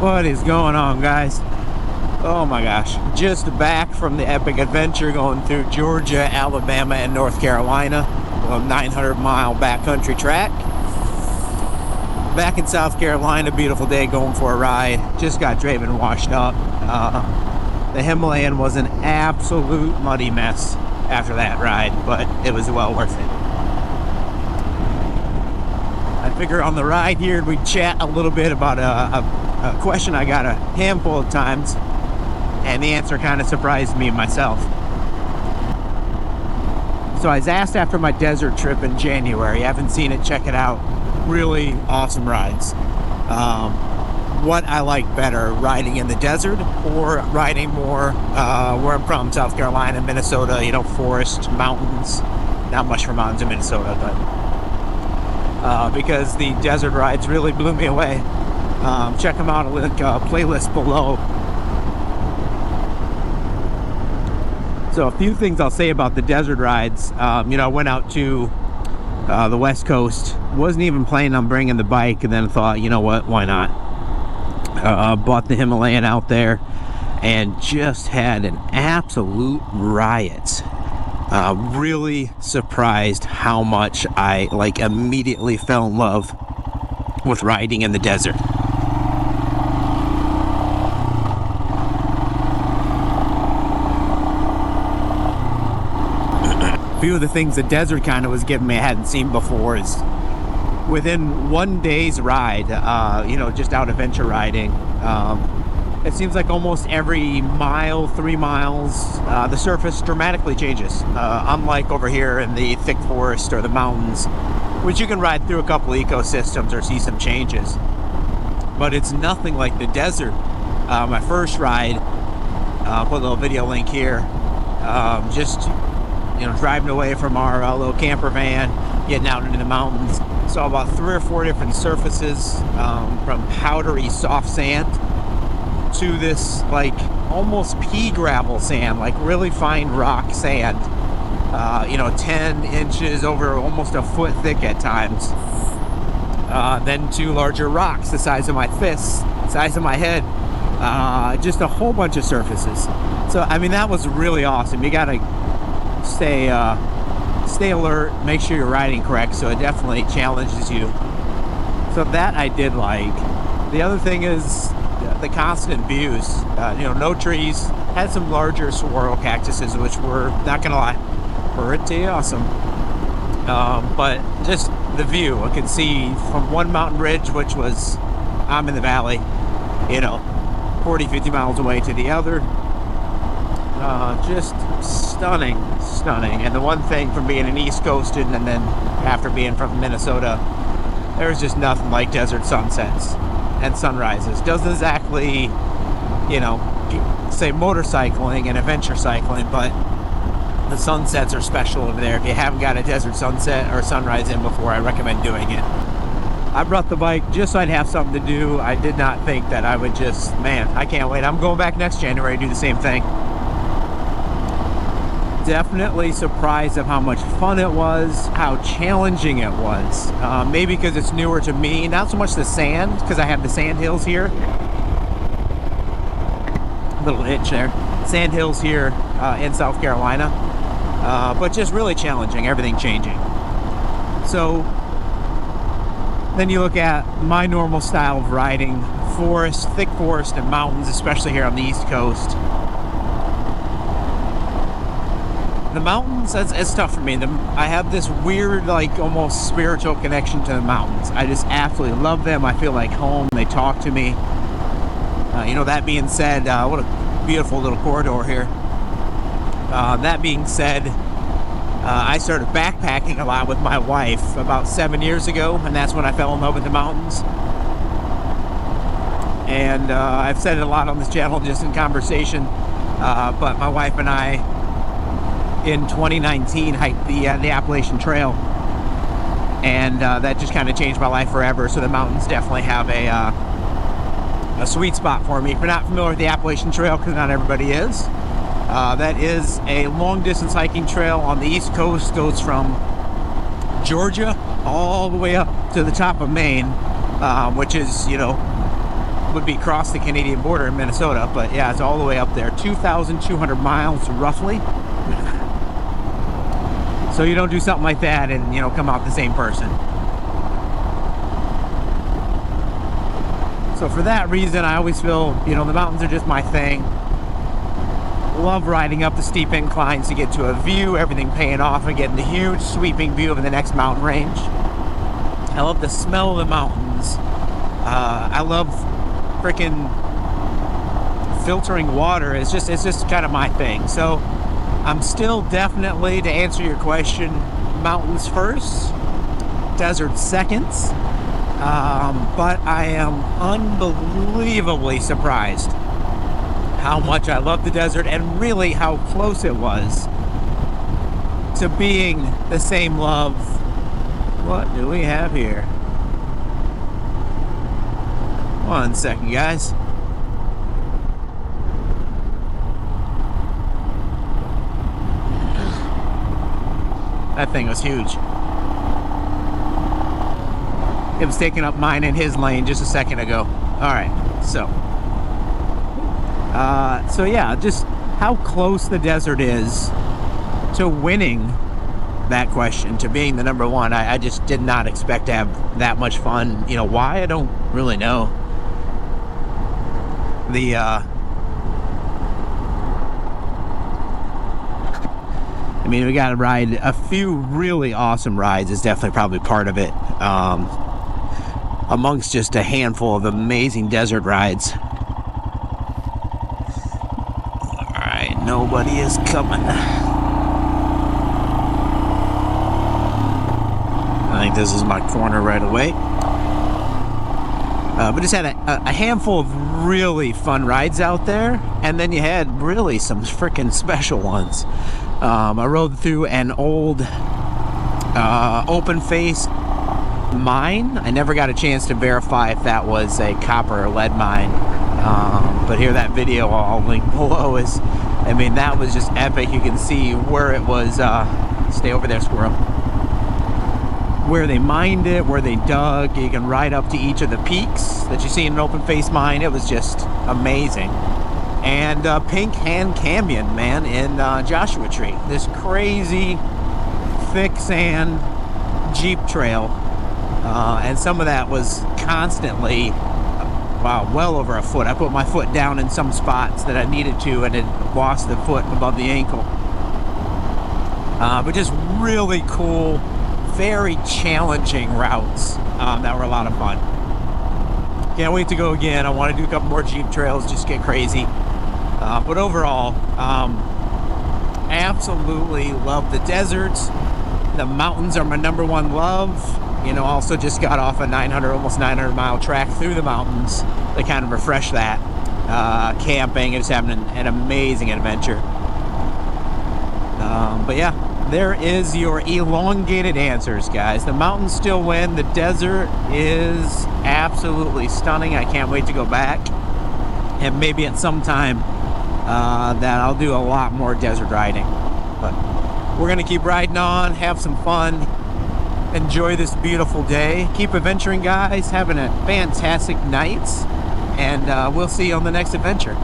What is going on, guys? Oh my gosh, just back from the epic adventure going through Georgia, Alabama, and North Carolina, a 900-mile backcountry track. Back in South Carolina, beautiful day, going for a ride. Just got driven, washed up. The Himalayan was an absolute muddy mess after that ride, but it was well worth it. I figure on the ride here we'd chat a little bit about a question I got a handful of times, and the answer kind of surprised me myself. So I was asked after my desert trip in January, I haven't seen it, check it out, really awesome rides. What I like better, riding in the desert or riding more where I'm from, South Carolina, Minnesota, you know, forest, mountains. Not much for mountains in Minnesota, but because the desert rides really blew me away. Check them out, link playlist below. So a few things I'll say about the desert rides. You know, I went out to the West Coast, wasn't even planning on bringing the bike, and then thought, you know what, why not? Bought the Himalayan out there and just had an absolute riot. Really surprised how much I immediately fell in love with riding in the desert. A few of the things the desert kind of was giving me I hadn't seen before is within one day's ride, you know, just out adventure riding, it seems like almost every mile, 3 miles, the surface dramatically changes. Unlike over here in the thick forest or the mountains, which you can ride through a couple ecosystems or see some changes. But it's nothing like the desert. My first ride, put a little video link here, just, you know, driving away from our little camper van, getting out into the mountains. Saw about 3 or 4 different surfaces, from powdery soft sand to this like almost pea gravel sand, like really fine rock sand, you know, 10 inches over almost a foot thick at times. Then to larger rocks the size of my fists, size of my head, just a whole bunch of surfaces. So I mean, that was really awesome. You gotta stay alert, make sure you're riding correct, so it definitely challenges you. So that I did like. The other thing is the constant views. You know, no trees. Had some larger saguaro cactuses, which were, not gonna lie, pretty awesome. But just the view, I could see from one mountain ridge, which was, I'm in the valley, you know, 40-50 miles away, to the other. Just stunning. And the one thing from being an East Coaster and then after being from Minnesota, there's just nothing like desert sunsets and sunrises. Doesn't exactly, you know, say motorcycling and adventure cycling, but the sunsets are special over there. If you haven't got a desert sunset or sunrise in before, I recommend doing it. I brought the bike just so I'd have something to do. I did not think that I would just, man, I can't wait. I'm going back next January to do the same thing. Definitely surprised of how much fun it was, how challenging it was. Maybe because it's newer to me, not so much the sand, because I have the sand hills here. Little itch there. Sand hills here in South Carolina, but just really challenging, everything changing. So then you look at my normal style of riding, forest, thick forest and mountains, especially here on the East Coast. The mountains, it's tough for me. I have this weird, like, almost spiritual connection to the mountains. I just absolutely love them. I feel like home. They talk to me. You know, that being said, what a beautiful little corridor here. That being said, I started backpacking a lot with my wife about 7 years ago, and that's when I fell in love with the mountains. And I've said it a lot on this channel, just in conversation, but my wife and I, in 2019, hiked the Appalachian Trail, and that just kind of changed my life forever. So the mountains definitely have a sweet spot for me. If you're not familiar with the Appalachian Trail, because not everybody is, that is a long distance hiking trail on the East Coast, goes from Georgia all the way up to the top of Maine, which is, you know, would be across the Canadian border in Minnesota, but yeah, it's all the way up there, 2,200 miles roughly. So you don't do something like that and, you know, come out the same person. So for that reason, I always feel, you know, the mountains are just my thing. Love riding up the steep inclines to get to a view, everything paying off, and getting the huge sweeping view of the next mountain range. I love the smell of the mountains. I love freaking filtering water. It's just kind of my thing. So I'm still definitely, to answer your question, mountains first, desert seconds. But I am unbelievably surprised how much I love the desert, and really how close it was to being the same love. What do we have here? One second, guys. That thing was huge. It was taking up mine and his lane just a second ago. All right, so yeah, just how close the desert is to winning that question, to being the number one. I just did not expect to have that much fun. You know why? I don't really know. I mean, we got to ride a few really awesome rides. Is definitely probably part of it. Amongst just a handful of amazing desert rides. Alright, nobody is coming. I think this is my corner right away. But just had a handful of really fun rides out there, and then you had really some freaking special ones. I rode through an old open face mine. I never got a chance to verify if that was a copper or lead mine, but here, that video I'll link below is, I mean, that was just epic. You can see where it was, stay over there, squirrel, where they mined it, where they dug. You can ride up to each of the peaks that you see in an open face mine. It was just amazing. And Pink Hand Canyon, man, in Joshua Tree, this crazy thick sand Jeep trail. And some of that was constantly, wow, well over a foot. I put my foot down in some spots that I needed to, and it lost the foot above the ankle. But just really cool, very challenging routes that were a lot of fun. Can't wait to go again. I want to do a couple more Jeep trails, just get crazy. But overall, absolutely love the deserts. The mountains are my number one love. You know, also just got off a 900, almost 900 mile track through the mountains to kind of refresh that. Camping and just having an amazing adventure. But yeah, there is your elongated answers, guys. The mountains still win. The desert is absolutely stunning. I can't wait to go back. And maybe at some time that I'll do a lot more desert riding. But we're going to keep riding on, have some fun. Enjoy this beautiful day. Keep adventuring, guys. Having a fantastic night, and we'll see you on the next adventure.